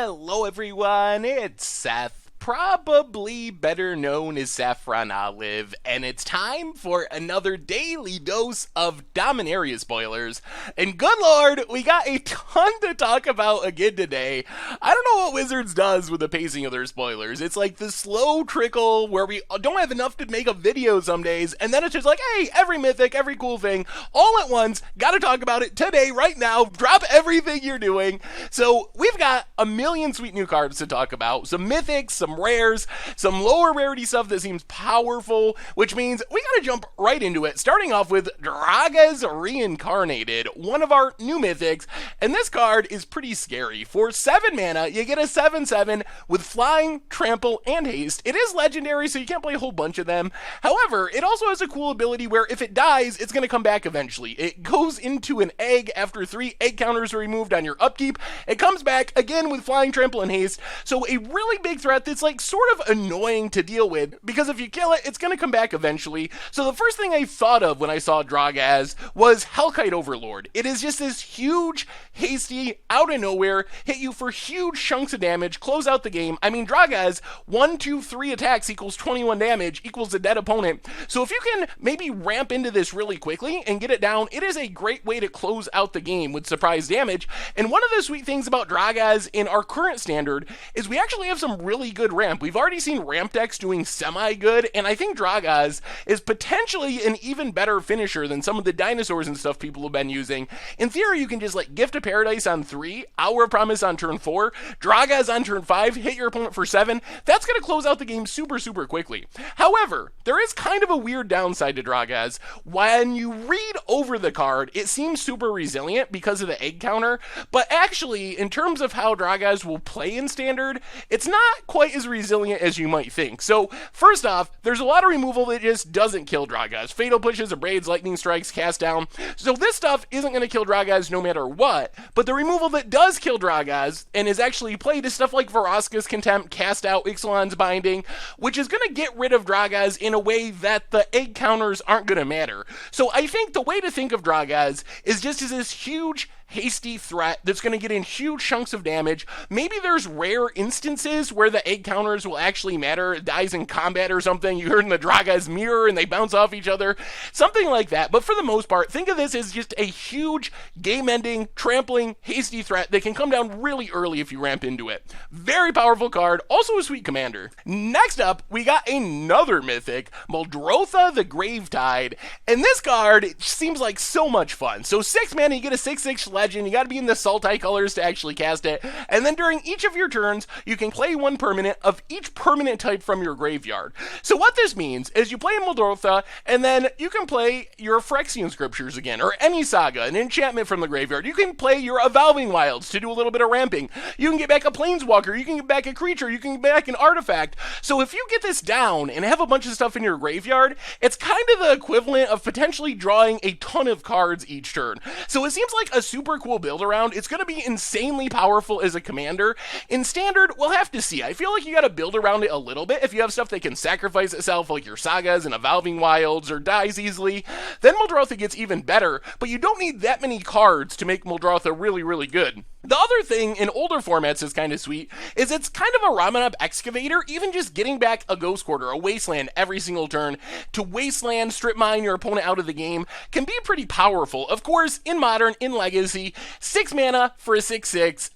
Hello everyone, it's Seth, probably better known as Saffron Olive, and it's time for another daily dose of Dominaria spoilers. And good lord, we got a ton to talk about again today. I don't know what Wizards does with the pacing of their spoilers. It's like the slow trickle where we don't have enough to make a video some days, and then it's just like, hey, every mythic, every cool thing, all at once, gotta talk about it today, right now, drop everything you're doing. So we've got a million sweet new cards to talk about, some mythics, some rares, some lower rarity stuff that seems powerful, which means we gotta jump right into it, starting off with Draaga Reincarnated, one of our new mythics, and this card is pretty scary. For 7 mana, you get a 7/7 with flying, trample, and haste. It is legendary, so you can't play a whole bunch of them. However, it also has a cool ability where if it dies, it's gonna come back eventually. It goes into an egg after 3 egg counters are removed on your upkeep. It comes back again with flying, trample, and haste, so a really big threat that's like sort of annoying to deal with, because if you kill it, it's going to come back eventually. So the first thing I thought of when I saw Draaga as was Hellkite Overlord. It is just this huge, hasty, out of nowhere, hit you for huge chunks of damage, close out the game. I mean, Draaga's 1, 2, 3 attacks equals 21 damage, equals a dead opponent. So if you can maybe ramp into this really quickly and get it down, it is a great way to close out the game with surprise damage. And one of the sweet things about Draaga's in our current standard is we actually have some really good ramp. We've already seen ramp decks doing semi-good, and I think Draaga's is potentially an even better finisher than some of the dinosaurs and stuff people have been using. In theory, you can just like Gift of Paradise on 3, Hour of Promise on turn 4, Draaga's on turn 5, hit your opponent for 7. That's going to close out the game super quickly. However, there is kind of a weird downside to Draaga's. When you read over the card, it seems super resilient because of the egg counter, but actually, in terms of how Draaga's will play in Standard, it's not quite as resilient as you might think. So, first off, there's a lot of removal that just doesn't kill Draaga's. Fatal Pushes, Abrades, Lightning Strikes, Cast Down. So this stuff isn't going to kill Draaga's no matter what, but the removal that does kill Draaga's and is actually played is stuff like Vraska's Contempt, Cast Out, Ixalan's Binding, which is going to get rid of Draaga's in a way that the egg counters aren't going to matter. So I think the way to think of Draaga's is just as this huge, hasty threat that's going to get in huge chunks of damage. Maybe there's rare instances where the egg counters will actually matter. It dies in combat or something. You heard in the Draaga's Mirror and they bounce off each other. Something like that. But for the most part, think of this as just a huge, game-ending, trampling, hasty threat that can come down really early if you ramp into it. Very powerful card. Also a sweet commander. Next up, we got another mythic, Muldrotha the Gravetide. And this card, it seems like so much fun. So 6 mana, you get a 6/6 legend. You got to be in the Sultai colors to actually cast it. And then during each of your turns, you can play one permanent of each permanent type from your graveyard. So what this means is you play Muldrotha, and then you can play your Phyrexian Scriptures again, or any saga, an enchantment from the graveyard. You can play your Evolving Wilds to do a little bit of ramping. You can get back a Planeswalker. You can get back a creature. You can get back an artifact. So if you get this down and have a bunch of stuff in your graveyard, it's kind of the equivalent of potentially drawing a ton of cards each turn. So it seems like a super cool build around. It's going to be insanely powerful as a commander. In Standard, we'll have to see. I feel like you got to build around it a little bit. If you have stuff that can sacrifice itself, like your sagas and Evolving Wilds, or dies easily, then Muldrotha gets even better, but you don't need that many cards to make Muldrotha really good. The other thing in older formats is kind of sweet is it's kind of a ramen up excavator. Even just getting back a Ghost Quarter, a Wasteland every single turn to Wasteland, strip mine your opponent out of the game can be pretty powerful. Of course, in Modern, in Legacy, 6 mana for a 6/6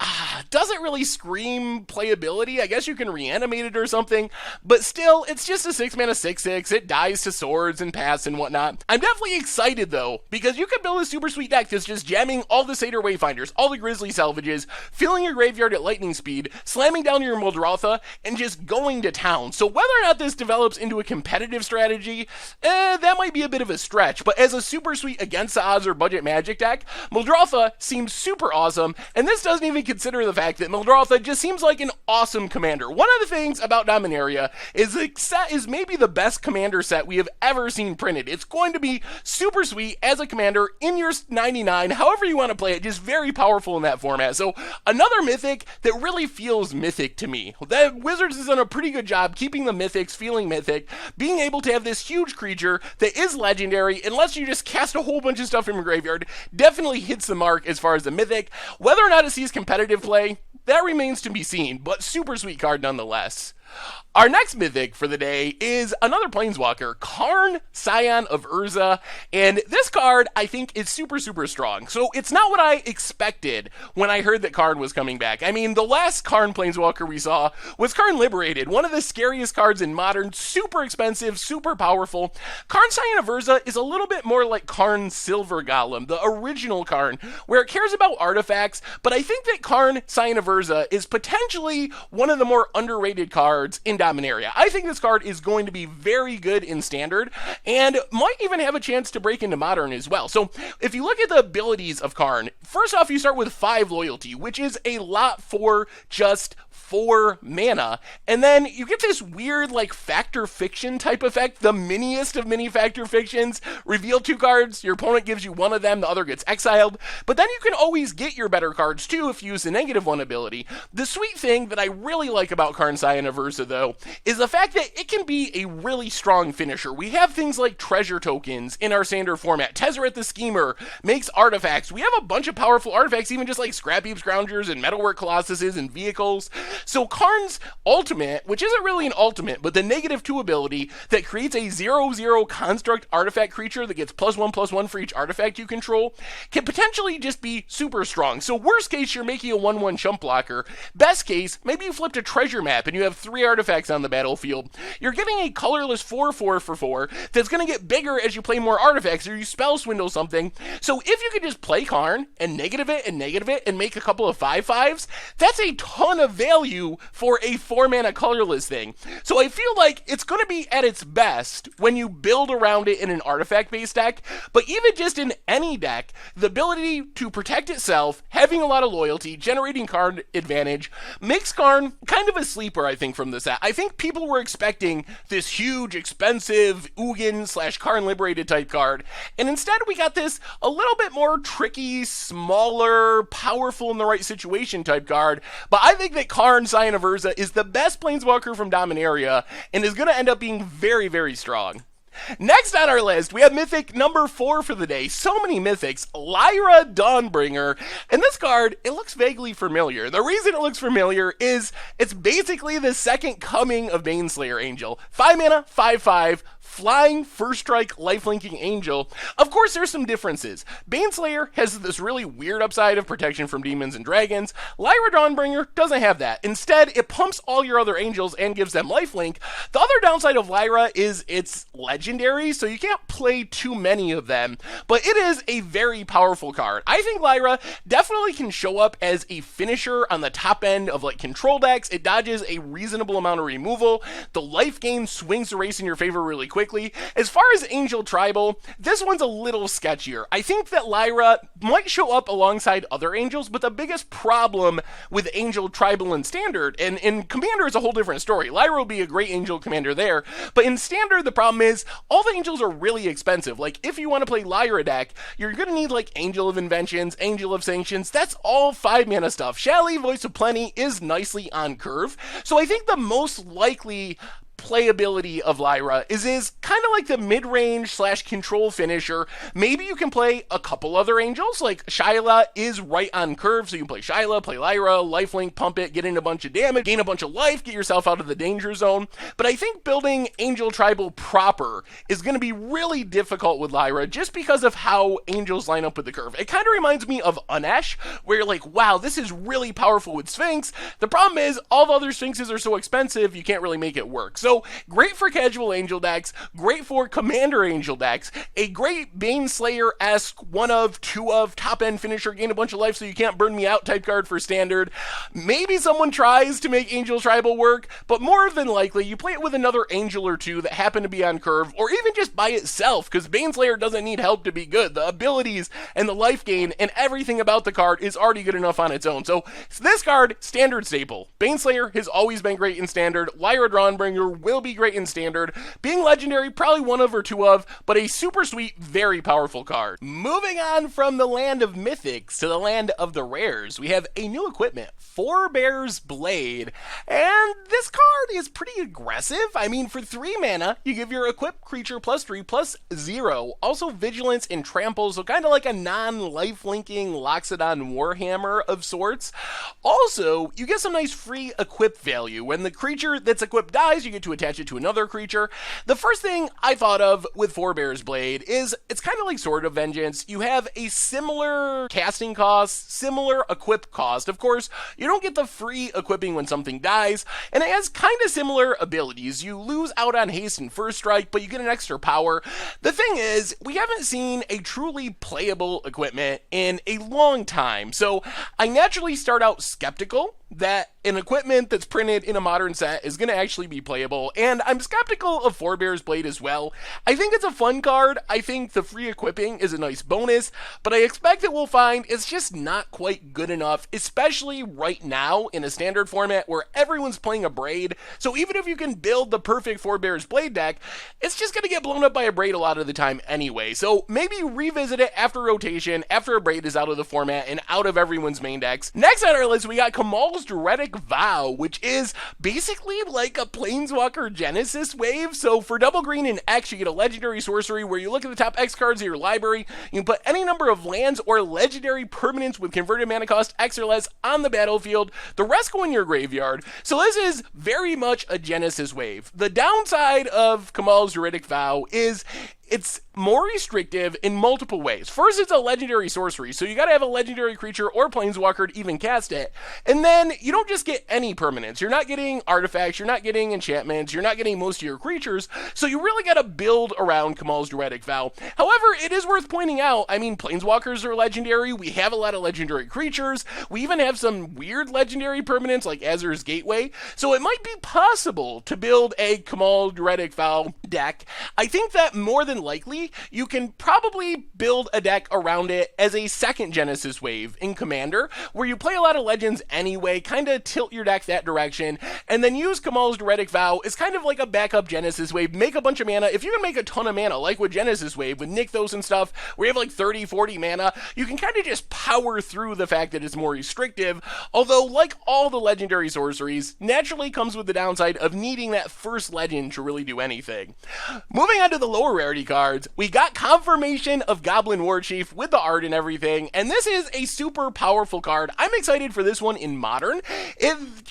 doesn't really scream playability. I guess you can reanimate it or something, but still, it's just a 6 mana 6/6. It dies to swords and paths and whatnot. I'm definitely excited though, because you could build a super sweet deck that's just jamming all the Satyr Wayfinders, all the Grizzly Salvages, filling your graveyard at lightning speed, slamming down your Muldrotha, and just going to town. So whether or not this develops into a competitive strategy, that might be a bit of a stretch, but as a super sweet against the odds or budget Magic deck, Muldrotha seems super awesome, and this doesn't even consider the fact that Muldrotha just seems like an awesome commander. One of the things about Dominaria is the set is maybe the best commander set we have ever seen printed. It's going to be super sweet as a commander in your 99, however you want to play it, just very powerful in that format. So another mythic that really feels mythic to me. The Wizards has done a pretty good job keeping the mythics feeling mythic, being able to have this huge creature that is legendary, unless you just cast a whole bunch of stuff from your graveyard, definitely hits the mark as far as the mythic. Whether or not it sees competitive play, play? That remains to be seen, but super sweet card nonetheless. Our next mythic for the day is another Planeswalker, Karn, Scion of Urza, and this card I think is super strong. So it's not what I expected when I heard that Karn was coming back. I mean, the last Karn Planeswalker we saw was Karn Liberated, one of the scariest cards in Modern, super expensive, super powerful. Karn Scion of Urza is a little bit more like Karn Silver Golem, the original Karn, where it cares about artifacts, but I think that Karn Scion of Urza is potentially one of the more underrated cards in Dominaria. I think this card is going to be very good in Standard, and might even have a chance to break into Modern as well. So, if you look at the abilities of Karn, first off, you start with 5 loyalty, which is a lot for just 4 mana, and then you get this weird, like, Factor Fiction type effect, the miniest of mini Factor Fictions. Reveal 2 cards, your opponent gives you one of them, the other gets exiled, but then you can always get your better cards too if you use the -1 ability. The sweet thing that I really like about Karn Scion of Urza, though, is the fact that it can be a really strong finisher. We have things like treasure tokens in our standard format. Tezzeret the Schemer makes artifacts. We have a bunch of powerful artifacts, even just like Scrap Heap Scroungers and Metalwork Colossuses and vehicles. So Karn's ultimate, which isn't really an ultimate, but the -2 ability that creates a 0/0 construct artifact creature that gets +1/+1 for each artifact you control, can potentially just be super strong. So worst case, you're making a 1/1 chump blocker. Best case, maybe you flipped a treasure map and you have 3 artifacts on the battlefield. You're getting a colorless 4/4 for 4 that's going to get bigger as you play more artifacts or you spell swindle something. So if you could just play Karn and negative it and make a couple of 5/5s, that's a ton of value for a 4-mana colorless thing. So I feel like it's going to be at its best when you build around it in an artifact-based deck, but even just in any deck, the ability to protect itself, having a lot of loyalty, generating card advantage, makes Karn kind of a sleeper, I think, from the set. I think people were expecting this huge, expensive Ugin/Karn Liberated type card, and instead we got this a little bit more tricky, smaller, powerful in the right situation type card. But I think that Karn Scion of Urza is the best Planeswalker from Dominaria, and is going to end up being very strong. Next on our list, we have Mythic number 4 for the day. So many Mythics. Lyra Dawnbringer. And this card, it looks vaguely familiar. The reason it looks familiar is it's basically the second coming of Baneslayer Angel. 5 mana, 5/5, flying, first strike, lifelinking angel. Of course, there's some differences. Baneslayer has this really weird upside of protection from demons and dragons. Lyra Dawnbringer doesn't have that. Instead, it pumps all your other angels and gives them lifelink. The other downside of Lyra is it's legendary, so you can't play too many of them, but it is a very powerful card. I think Lyra definitely can show up as a finisher on the top end of like control decks. It dodges a reasonable amount of removal. The life gain swings the race in your favor really quickly. As far as Angel Tribal, this one's a little sketchier. I think that Lyra might show up alongside other angels, but the biggest problem with Angel Tribal in Standard, and in Commander is a whole different story. Lyra will be a great Angel Commander there, but in Standard the problem is all the angels are really expensive. Like, if you want to play Lyra deck, you're going to need like Angel of Inventions, Angel of Sanctions. That's all 5 mana stuff. Shally, Voice of Plenty is nicely on curve. So I think the most likely playability of Lyra is kind of like the mid-range / control finisher. Maybe you can play a couple other angels, like Shyla is right on curve, so you can play Shyla, play Lyra, lifelink, pump it, get in a bunch of damage, gain a bunch of life, get yourself out of the danger zone. But I think building Angel Tribal proper is going to be really difficult with Lyra just because of how angels line up with the curve. It kind of reminds me of Unesh, where you're like, wow, this is really powerful with Sphinx. The problem is all the other Sphinxes are so expensive, you can't really make it work. So great for casual angel decks, great for commander angel decks, a great Baneslayer-esque 1 of 2 of top-end finisher, gain a bunch of life so you can't burn me out type card for Standard. Maybe someone tries to make Angel Tribal work, but more than likely you play it with another angel or 2 that happen to be on curve, or even just by itself, because Baneslayer doesn't need help to be good. The abilities and the life gain and everything about the card is already good enough on its own. So this card, Standard staple. Baneslayer has always been great in Standard. Lyra Dawnbringer will be great in Standard. Being Legendary, probably one of or two of, but a super sweet, very powerful card. Moving on from the land of Mythics to the land of the rares, we have a new equipment, Forbears Blade, and this card is pretty aggressive. I mean, for 3 mana, you give your equipped creature +3/+0, also Vigilance and Trample, so kind of like a non-life-linking Loxodon Warhammer of sorts. Also, you get some nice free equip value. When the creature that's equipped dies, you get to attach it to another creature. The first thing I thought of with Forbears Blade is it's kind of like Sword of Vengeance. You have a similar casting cost, similar equip cost. Of course, you don't get the free equipping when something dies, and it has kind of similar abilities. You lose out on haste and first strike, but you get an extra power. The thing is, we haven't seen a truly playable equipment in a long time, so I naturally start out skeptical that an equipment that's printed in a modern set is going to actually be playable, and I'm skeptical of Forbears Blade as well. I think it's a fun card. I think the free equipping is a nice bonus, but I expect that we'll find it's just not quite good enough, especially right now in a Standard format where everyone's playing a Braid. So even if you can build the perfect Forbears Blade deck, it's just going to get blown up by a Braid a lot of the time anyway. So maybe revisit it after rotation, after a Braid is out of the format and out of everyone's main decks. Next on our list, we got Kamal's Aesthetic Vow, which is basically like a Planeswalker Genesis wave. So for double green and X, you get a legendary sorcery where you look at the top X cards of your library, you can put any number of lands or legendary permanents with converted mana cost X or less on the battlefield. The rest go in your graveyard. So this is very much a Genesis wave. The downside of Kamal's Aesthetic Vow is it's more restrictive in multiple ways. First, it's a legendary sorcery, so you gotta have a legendary creature or planeswalker to even cast it. And then, you don't just get any permanents. You're not getting artifacts, you're not getting enchantments, you're not getting most of your creatures, so you really gotta build around Kamal's Aesthetic Vow. However, it is worth pointing out, I mean, planeswalkers are legendary, we have a lot of legendary creatures, we even have some weird legendary permanents like Azur's Gateway, so it might be possible to build a Kamal's Aesthetic Vow deck. I think that more than likely, you can probably build a deck around it as a second Genesis wave in Commander, where you play a lot of Legends anyway, kind of tilt your deck that direction, and then use Kamal's Aesthetic Vow as kind of like a backup Genesis wave, make a bunch of mana. If you can make a ton of mana, like with Genesis wave, with Nykthos and stuff, where you have like 30, 40 mana, you can kind of just power through the fact that it's more restrictive, although like all the legendary sorceries, naturally comes with the downside of needing that first legend to really do anything. Moving on to the lower rarity cards, we got confirmation of Goblin Warchief with the art and everything, and this is a super powerful card. I'm excited for this one in Modern.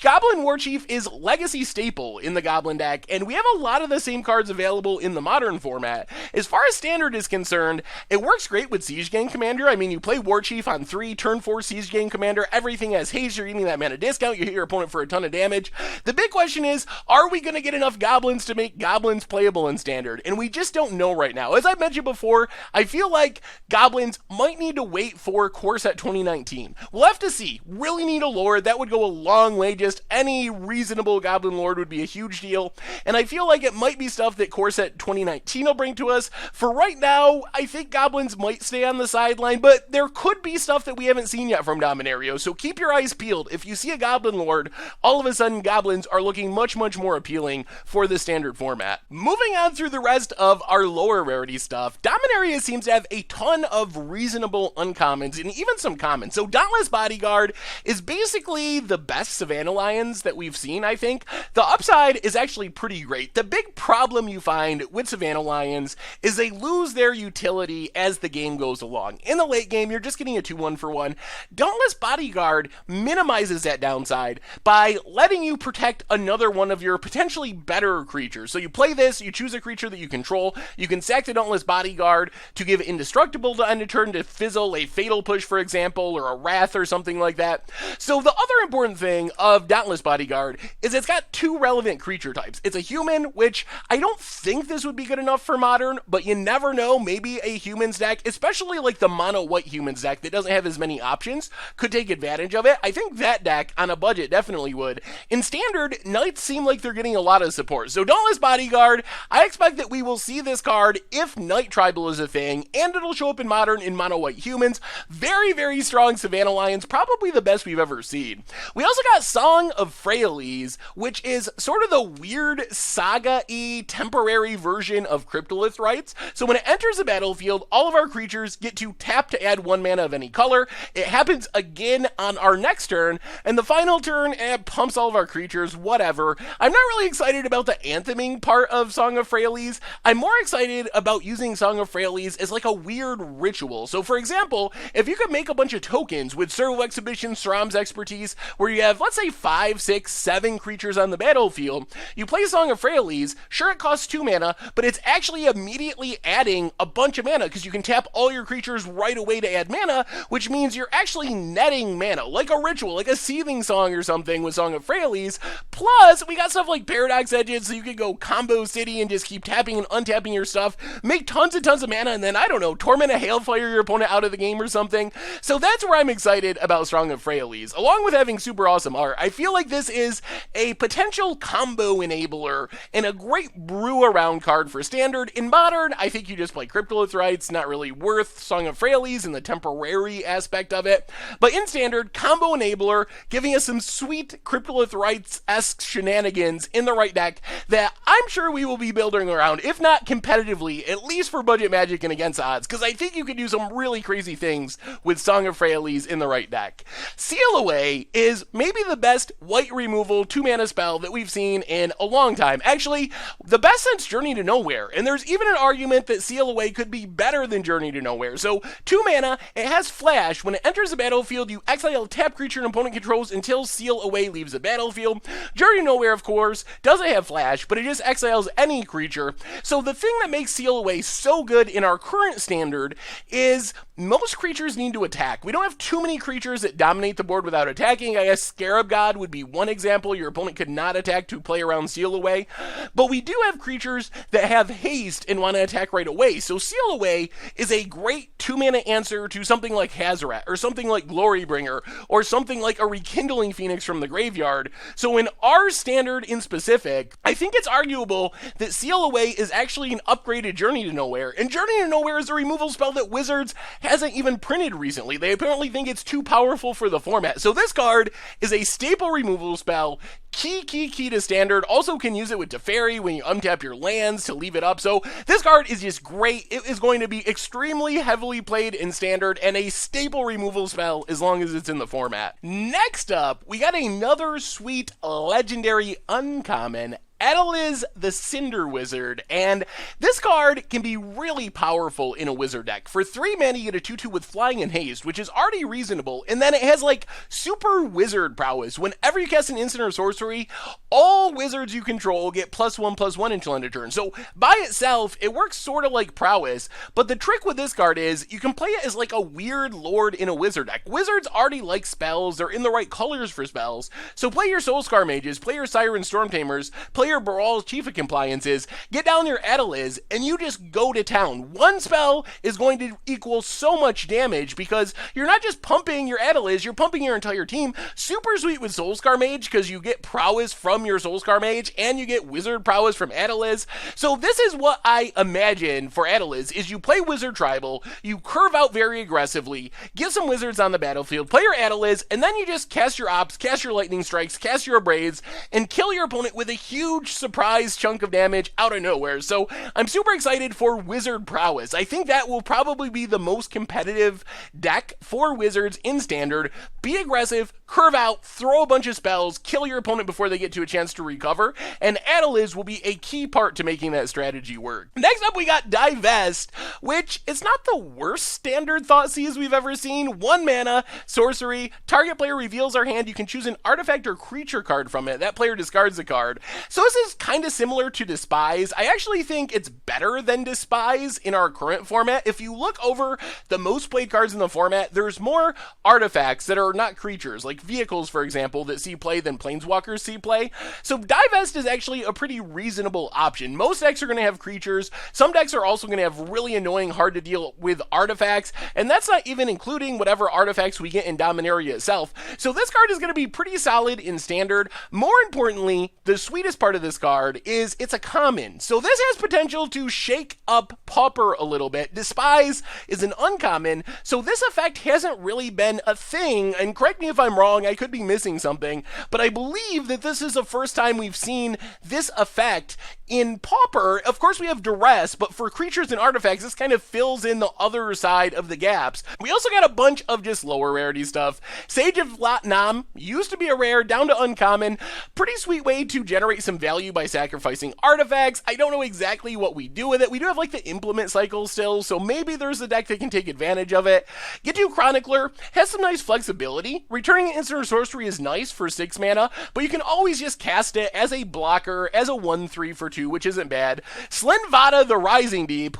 Goblin Warchief is legacy staple in the Goblin deck, and we have a lot of the same cards available in the Modern format. As far as Standard is concerned, it works great with Siege Gang Commander. I mean, you play Warchief on 3, turn 4 Siege Gang Commander, everything has haste, you're getting that mana discount, you hit your opponent for a ton of damage. The big question is, are we going to get enough Goblins to make Goblins playable in Standard? And we just don't know right now. As I mentioned before, I feel like Goblins might need to wait for Core Set 2019. We'll have to see. Really need a Lord. That would go a long way. Just any reasonable Goblin Lord would be a huge deal. And I feel like it might be stuff that Core Set 2019 will bring to us. For right now, I think Goblins might stay on the sideline, but there could be stuff that we haven't seen yet from Dominaria. So keep your eyes peeled. If you see a Goblin Lord, all of a sudden Goblins are looking much, much more appealing for the Standard format. Moving on through the rest of our lower rarity stuff, Dominaria seems to have a ton of reasonable uncommons and even some commons. So Dauntless Bodyguard is basically the best Savannah Lions that we've seen, I think. The upside is actually pretty great. The big problem you find with Savannah Lions is they lose their utility as the game goes along. In the late game, you're just getting a 2-1 for 1. Dauntless Bodyguard minimizes that downside by letting you protect another one of your potentially better creatures. So you play this, you choose a creature that you control, you can sack the Dauntless Bodyguard to give Indestructible to end a turn to fizzle a Fatal Push, for example, or a Wrath or something like that. So the other important thing of Dauntless Bodyguard is it's got 2 relevant creature types. It's a human, which I don't think this would be good enough for Modern, but you never know, maybe a humans deck, especially like the mono white humans deck that doesn't have as many options, could take advantage of it. I think that deck on a budget definitely would. In Standard, Knights seem like they're getting a lot of support. So Dauntless Bodyguard, I expect that we will see this card card if Night Tribal is a thing, and it'll show up in Modern in mono white humans. Very, very strong Savannah Lions, probably the best we've ever seen. We also got Song of Freyalise, which is sort of the weird saga-y temporary version of Cryptolith Rites. So when it enters the battlefield, all of our creatures get to tap to add 1 mana of any color. It happens again on our next turn, and the final turn, it pumps all of our creatures, whatever. I'm not really excited about the antheming part of Song of Freyalise. I'm more excited about using Song of Freyalise as like a weird ritual. So for example, if you could make a bunch of tokens with Serval Exhibition, Sram's Expertise, where you have, let's say, 5, 6, 7 creatures on the battlefield, you play Song of Freyalise, sure it costs 2 mana, but it's actually immediately adding a bunch of mana, because you can tap all your creatures right away to add mana, which means you're actually netting mana, like a ritual, like a Seething Song or something with Song of Freyalise. Plus, we got stuff like Paradox Edges, so you can go combo city and just keep tapping and untapping your stuff, make tons and tons of mana, and then, I don't know, Torment a Hailfire your opponent out of the game or something. So that's where I'm excited about Song of Freyalise. Along with having super awesome art, I feel like this is a potential combo enabler and a great brew around card for Standard. In Modern, I think you just play Cryptolith Rites, not really worth Song of Freyalise and the temporary aspect of it. But in Standard, combo enabler, giving us some sweet Cryptolith Rites-esque shenanigans in the right deck that I'm sure we will be building around, if not competitively, at least for budget Magic and against odds, because I think you could do some really crazy things with Song of Freyalise in the right deck. Seal Away is maybe the best white removal 2-mana spell that we've seen in a long time. Actually, the best since Journey to Nowhere, and there's even an argument that Seal Away could be better than Journey to Nowhere. So 2 mana, it has Flash. When it enters the battlefield, you exile a tap creature an opponent controls until Seal Away leaves the battlefield. Journey to Nowhere, of course, doesn't have Flash, but it just exiles any creature. So the thing that makes Seal Away so good in our current Standard is most creatures need to attack. We don't have too many creatures that dominate the board without attacking. I guess Scarab God would be one example. Your opponent could not attack to play around Seal Away. But we do have creatures that have haste and want to attack right away. So Seal Away is a great 2-mana answer to something like Hazoret, or something like Glorybringer, or something like a Rekindling Phoenix from the graveyard. So in our Standard in specific, I think it's arguable that Seal Away is actually an upgraded Journey to Nowhere. And Journey to Nowhere is a removal spell that Wizards hasn't even printed recently. They apparently think it's too powerful for the format. So this card is a staple removal spell, key to Standard. Also can use it with Teferi when you untap your lands to leave it up. So this card is just great. It is going to be extremely heavily played in Standard and a staple removal spell as long as it's in the format. Next up, we got another sweet legendary uncommon, Adeliz the Cinder Wizard, and this card can be really powerful in a wizard deck. For 3 mana, you get a 2/2 with Flying and Haste, which is already reasonable, and then it has like super wizard prowess. Whenever you cast an instant or sorcery, all wizards you control get +1/+1 until end of turn. So by itself, it works sort of like prowess, but the trick with this card is you can play it as like a weird lord in a wizard deck. Wizards already like spells, they're in the right colors for spells, so play your Soulscar Mages, play your Siren Stormtamers, play your Baral's Chief of Compliances, get down your Adeliz, and you just go to town. One spell is going to equal so much damage because you're not just pumping your Adeliz, you're pumping your entire team. Super sweet with Soulscar Mage because you get prowess from your Soulscar Mage and you get wizard prowess from Adeliz. So this is what I imagine for Adeliz, is you play Wizard Tribal, you curve out very aggressively, get some wizards on the battlefield, play your Adeliz, and then you just cast your Ops, cast your Lightning Strikes, cast your Abrades, and kill your opponent with a huge surprise chunk of damage out of nowhere. So I'm super excited for Wizard Prowess. I think that will probably be the most competitive deck for Wizards in Standard. Be aggressive, curve out, throw a bunch of spells, kill your opponent before they get to a chance to recover, and Adeliz will be a key part to making that strategy work. Next up, we got Divest, which is not the worst Standard Thoughtseize we've ever seen. 1 mana, sorcery, target player reveals their hand, you can choose an artifact or creature card from it. That player discards a card. So this is kind of similar to Despise. I actually think it's better than Despise in our current format. If you look over the most played cards in the format, there's more artifacts that are not creatures, like vehicles, for example, that see play than planeswalkers see play. So Divest is actually a pretty reasonable option. Most decks are going to have creatures. Some decks are also going to have really annoying, hard to deal with artifacts, and that's not even including whatever artifacts we get in Dominaria itself. So this card is going to be pretty solid in Standard. More importantly, the sweetest part of this card is it's a common. So this has potential to shake up Pauper a little bit. Despise is an uncommon, so this effect hasn't really been a thing, and correct me if I'm wrong, I could be missing something, but I believe that this is the first time we've seen this effect in Pauper. Of course, we have Duress, but for creatures and artifacts, this kind of fills in the other side of the gaps. We also got a bunch of just lower rarity stuff. Sage of Latnam used to be a rare, down to uncommon. Pretty sweet way to generate some value by sacrificing artifacts. I don't know exactly what we do with it. We do have like the implement cycle still, so maybe there's a deck that can take advantage of it. Ghitu Chronicler has some nice flexibility. Returning an instant or sorcery is nice for 6 mana, but you can always just cast it as a blocker, as a 1/3 for 2, which isn't bad. Slenvada the Rising Deep,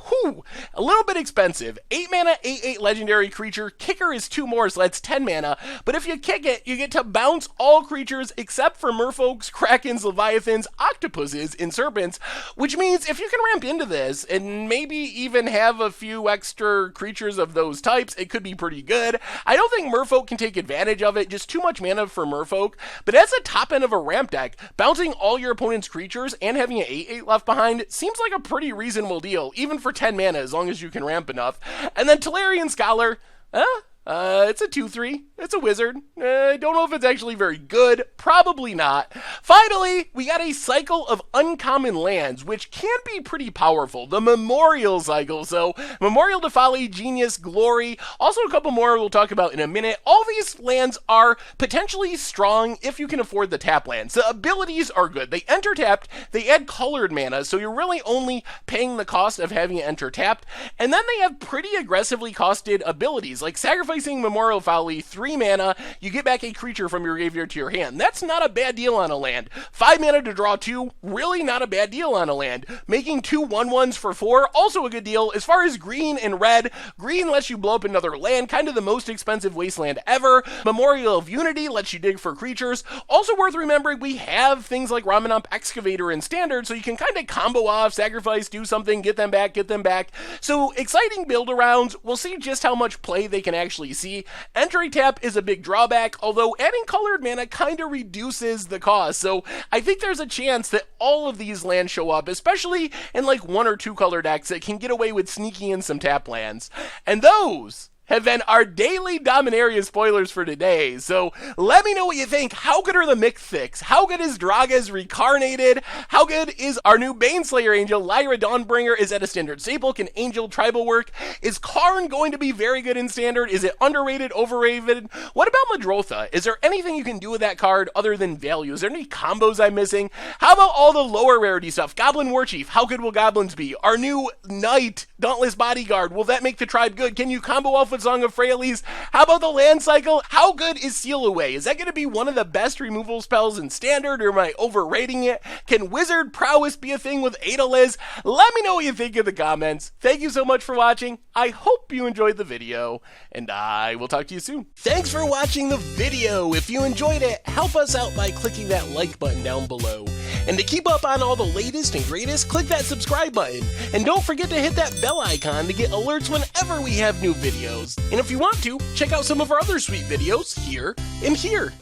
a little bit expensive. 8 mana, 8/8 legendary creature. Kicker is 2 more, so that's 10 mana. But if you kick it, you get to bounce all creatures except for merfolks, krakens, leviathans, octopuses, and serpents, which means if you can ramp into this and maybe even have a few extra creatures of those types, it could be pretty good. I don't think merfolk can take advantage of it, just too much mana for merfolk, but as a top end of a ramp deck, bouncing all your opponent's creatures and having an 8/8 left behind seems like a pretty reasonable deal, even for 10 mana, as long as you can ramp enough. And then Tolarian Scholar, it's a 2/3. It's a wizard. I don't know if it's actually very good. Probably not. Finally, we got a cycle of uncommon lands, which can be pretty powerful. The Memorial cycle. So, Memorial to Folly, Genius, Glory. Also, a couple more we'll talk about in a minute. All these lands are potentially strong if you can afford the tap lands. The abilities are good. They enter tapped. They add colored mana, so you're really only paying the cost of having it enter tapped. And then they have pretty aggressively costed abilities, like Sacrificing Memorial Folly, 3 mana, you get back a creature from your graveyard to your hand. That's not a bad deal on a land. 5 mana to draw 2, really not a bad deal on a land. Making 2 1/1s for 4, also a good deal. As far as green and red, green lets you blow up another land, kind of the most expensive wasteland ever. Memorial of Unity lets you dig for creatures. Also worth remembering, we have things like Ramanamp Excavator in Standard, so you can kind of combo off, sacrifice, do something, get them back, get them back. So exciting build-arounds. We'll see just how much play they can actually see. Entry tap is a big drawback, although adding colored mana kind of reduces the cost, so I think there's a chance that all of these lands show up, especially in like 1 or 2 color decks that can get away with sneaking in some tap lands. And those have been our daily Dominaria spoilers for today. So let me know what you think. How good are the Mythix? How good is Draaga's Reincarnated? How good is our new Baneslayer Angel, Lyra Dawnbringer? Is that a standard staple? Can Angel tribal work? Is Karn going to be very good in Standard? Is it underrated, overrated? What about Madrotha? Is there anything you can do with that card other than value? Is there any combos I'm missing? How about all the lower rarity stuff? Goblin Warchief, how good will goblins be? Our new Knight, Dauntless Bodyguard, will that make the tribe good? Can you combo off with Song of Freyalise? How about the land cycle? How good is Seal Away? Is that going to be one of the best removal spells in Standard, or am I overrating it? Can Wizard Prowess be a thing with Adeliz? Let me know what you think in the comments. Thank you so much for watching. I hope you enjoyed the video, and I will talk to you soon. Thanks for watching the video. If you enjoyed it, help us out by clicking that like button down below. And to keep up on all the latest and greatest, click that subscribe button. And don't forget to hit that bell icon to get alerts whenever we have new videos. And if you want to, check out some of our other sweet videos here and here.